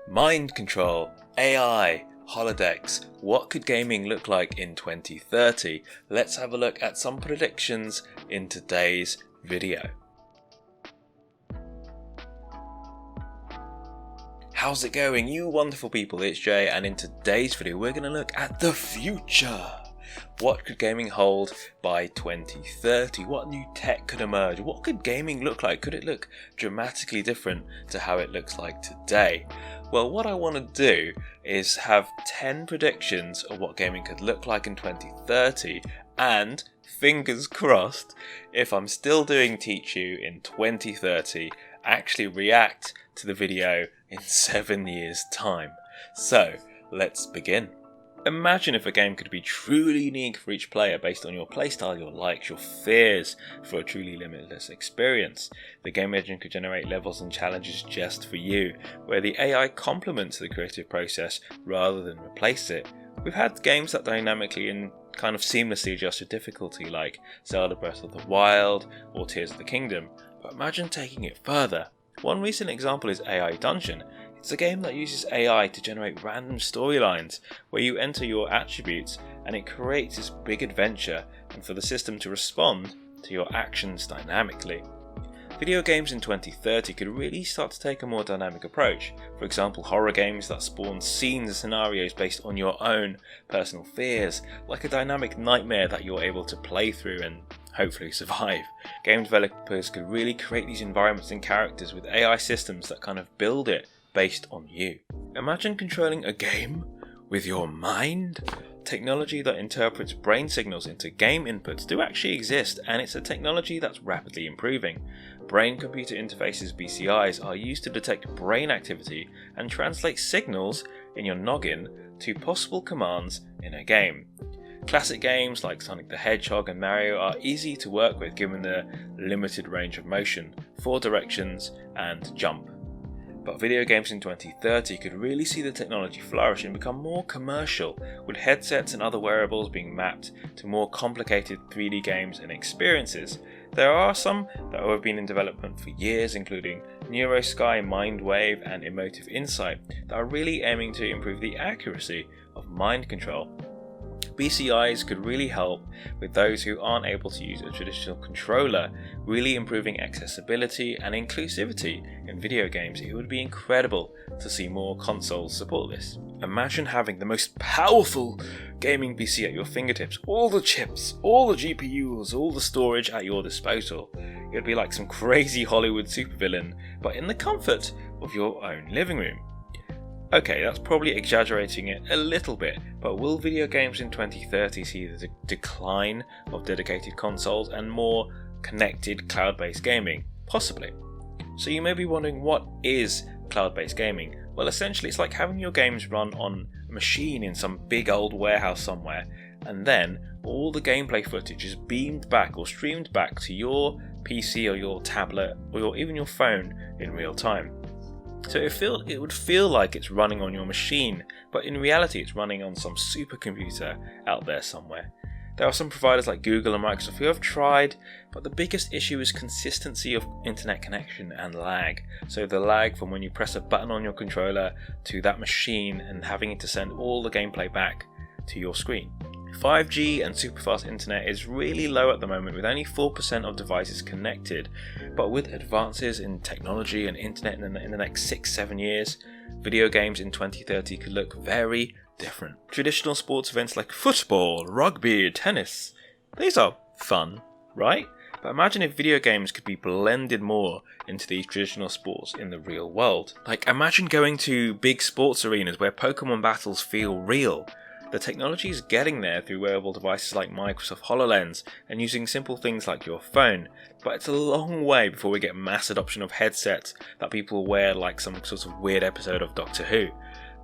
Mind control, AI, holodecks. What could gaming look like in 2030? Let's have a look at some predictions in today's video. How's it going, you wonderful people? It's Jay, and in today's video we're going to look at the future. What could gaming hold by 2030? What new tech could emerge? What could gaming look like? Could it look dramatically different to how it looks like today? Well, what I want to do is have 10 predictions of what gaming could look like in 2030, and fingers crossed, if I'm still doing TeeChu in 2030, actually react to the video in 7 years' time. So, let's begin. Imagine if a game could be truly unique for each player based on your playstyle, your likes, your fears, for a truly limitless experience. The game engine could generate levels and challenges just for you, where the AI complements the creative process rather than replace it. We've had games that dynamically and kind of seamlessly adjust your difficulty, like Zelda Breath of the Wild or Tears of the Kingdom, but imagine taking it further. One recent example is AI Dungeon. It's a game that uses AI to generate random storylines where you enter your attributes and it creates this big adventure, and for the system to respond to your actions dynamically. Video games in 2030 could really start to take a more dynamic approach. For example, horror games that spawn scenes and scenarios based on your own personal fears, like a dynamic nightmare that you're able to play through and hopefully survive. Game developers could really create these environments and characters with AI systems that kind of build it based on you. Imagine controlling a game with your mind. Technology that interprets brain signals into game inputs do actually exist, and it's a technology that's rapidly improving. Brain-computer interfaces (BCIs) are used to detect brain activity and translate signals in your noggin to possible commands in a game. Classic games like Sonic the Hedgehog and Mario are easy to work with given their limited range of motion, 4 directions, and jump. But video games in 2030 could really see the technology flourish and become more commercial, with headsets and other wearables being mapped to more complicated 3D games and experiences. There are some that have been in development for years, including NeuroSky, Mindwave, and Emotive Insight, that are really aiming to improve the accuracy of mind control. BCIs could really help with those who aren't able to use a traditional controller, really improving accessibility and inclusivity in video games. It would be incredible to see more consoles support this. Imagine having the most powerful gaming PC at your fingertips, all the chips, all the GPUs, all the storage at your disposal. It would be like some crazy Hollywood supervillain, but in the comfort of your own living room. Okay, that's probably exaggerating it a little bit, but will video games in 2030 see the decline of dedicated consoles and more connected cloud-based gaming? Possibly. So you may be wondering, what is cloud-based gaming? Well, essentially it's like having your games run on a machine in some big old warehouse somewhere, and then all the gameplay footage is beamed back or streamed back to your PC or your tablet or even your phone in real time. So it would feel like it's running on your machine, but in reality it's running on some supercomputer out there somewhere. There are some providers like Google and Microsoft who have tried, but the biggest issue is consistency of internet connection and lag. So the lag from when you press a button on your controller to that machine and having it to send all the gameplay back to your screen. 5G and superfast internet is really low at the moment, with only 4% of devices connected, but with advances in technology and internet in the next 6-7 years, video games in 2030 could look very different. Traditional sports events like football, rugby, tennis, these are fun, right? But imagine if video games could be blended more into these traditional sports in the real world. Like, imagine going to big sports arenas where Pokemon battles feel real. The technology is getting there through wearable devices like Microsoft HoloLens and using simple things like your phone, but it's a long way before we get mass adoption of headsets that people wear like some sort of weird episode of Doctor Who.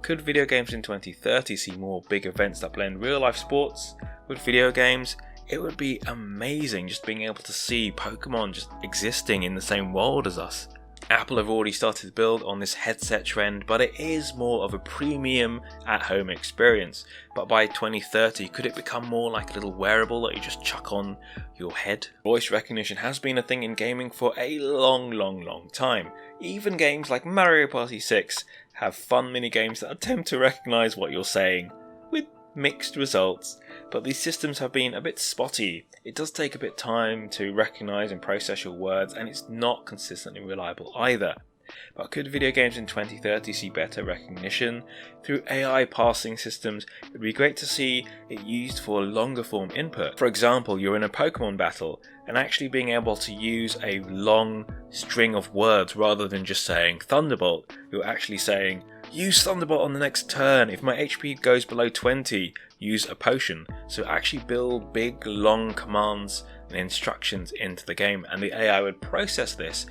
Could video games in 2030 see more big events that blend real life sports with video games? It would be amazing just being able to see Pokemon just existing in the same world as us. Apple have already started to build on this headset trend, but it is more of a premium at-home experience. But by 2030, could it become more like a little wearable that you just chuck on your head? Voice recognition has been a thing in gaming for a long time. Even games like Mario Party 6 have fun mini games that attempt to recognise what you're saying, with mixed results. But these systems have been a bit spotty. It does take a bit of time to recognise and process your words, and it's not consistently reliable either. But could video games in 2030 see better recognition? Through AI parsing systems, it would be great to see it used for longer form input. For example, you're in a Pokemon battle, and actually being able to use a long string of words rather than just saying Thunderbolt, you're actually saying, use Thunderbolt on the next turn. If my HP goes below 20, use a potion. So actually build big, long commands and instructions into the game, and the AI would process this.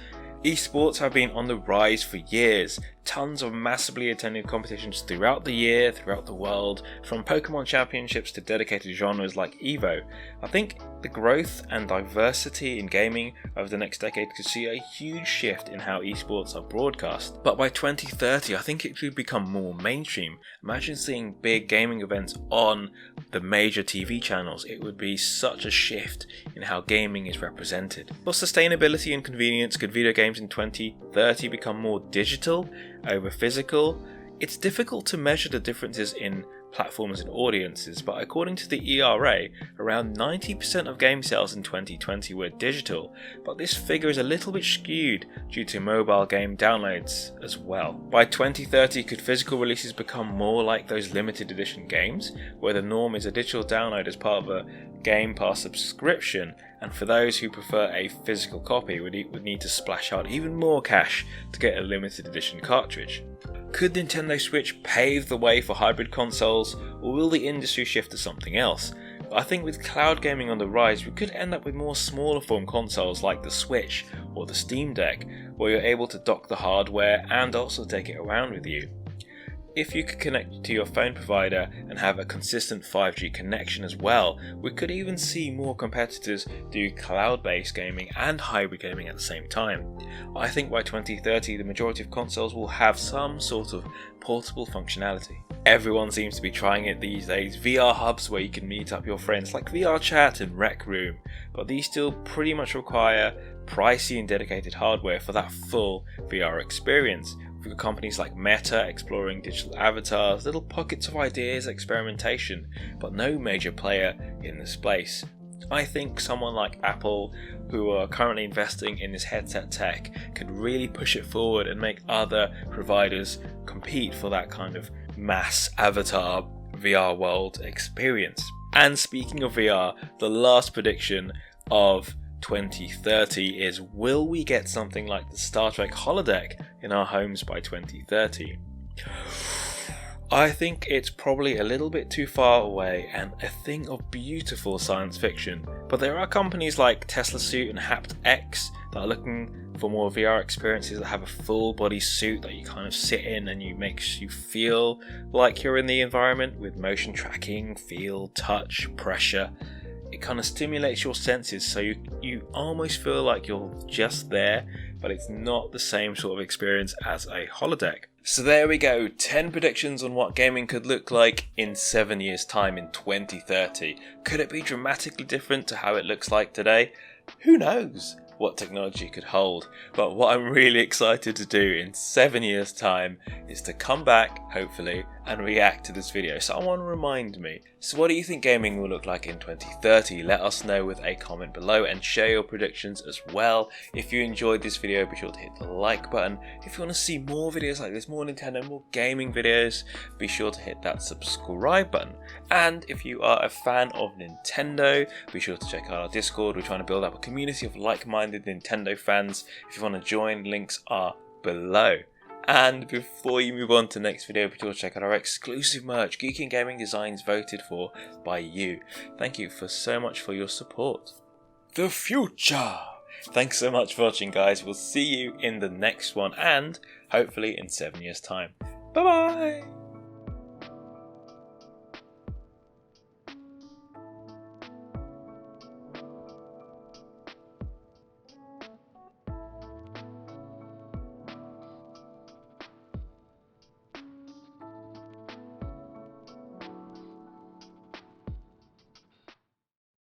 Esports have been on the rise for years. Tons of massively attended competitions throughout the year, throughout the world, from Pokemon championships to dedicated genres like Evo. I think the growth and diversity in gaming over the next decade could see a huge shift in how esports are broadcast. But by 2030, I think it could become more mainstream. Imagine seeing big gaming events on the major TV channels. It would be such a shift in how gaming is represented. For sustainability and convenience, could video games in 2030 become more digital over physical? It's difficult to measure the differences in platforms and audiences, but according to the ERA, around 90% of game sales in 2020 were digital, but this figure is a little bit skewed due to mobile game downloads as well. By 2030, could physical releases become more like those limited edition games, where the norm is a digital download as part of a Game Pass subscription, and for those who prefer a physical copy would need to splash out even more cash to get a limited edition cartridge? Could Nintendo Switch pave the way for hybrid consoles, or will the industry shift to something else? But I think with cloud gaming on the rise, we could end up with more smaller form consoles like the Switch or the Steam Deck, where you're able to dock the hardware and also take it around with you. If you could connect to your phone provider and have a consistent 5G connection as well, we could even see more competitors do cloud-based gaming and hybrid gaming at the same time. I think by 2030 the majority of consoles will have some sort of portable functionality. Everyone seems to be trying it these days, VR hubs where you can meet up your friends like VR Chat and Rec Room, but these still pretty much require pricey and dedicated hardware for that full VR experience. We've got companies like Meta exploring digital avatars, little pockets of ideas, experimentation, but no major player in the space. I think someone like Apple, who are currently investing in this headset tech, could really push it forward and make other providers compete for that kind of mass avatar VR world experience. And speaking of VR, the last prediction of 2030 is, will we get something like the Star Trek Holodeck in our homes by 2030? I think it's probably a little bit too far away and a thing of beautiful science fiction, but there are companies like Tesla Suit and HaptX that are looking for more VR experiences that have a full body suit that you kind of sit in and makes you feel like you're in the environment with motion tracking, feel, touch, pressure. It kind of stimulates your senses, so you almost feel like you're just there, but it's not the same sort of experience as a holodeck. So there we go, 10 predictions on what gaming could look like in 7 years' time in 2030. Could it be dramatically different to how it looks like today? Who knows what technology could hold, but what I'm really excited to do in 7 years' time is to come back, hopefully, and react to this video. Someone remind me. So what do you think gaming will look like in 2030? Let us know with a comment below and share your predictions as well. If you enjoyed this video, be sure to hit the like button. If you want to see more videos like this, more Nintendo, more gaming videos, be sure to hit that subscribe button. And if you are a fan of Nintendo, be sure to check out our Discord. We're trying to build up a community of like-minded Nintendo fans. If you want to join, links are below. And before you move on to the next video, be sure to check out our exclusive merch, Geeky and Gaming Designs voted for by you. Thank you so much for your support. The future! Thanks so much for watching, guys. We'll see you in the next one, and hopefully in 7 years' time. Bye bye!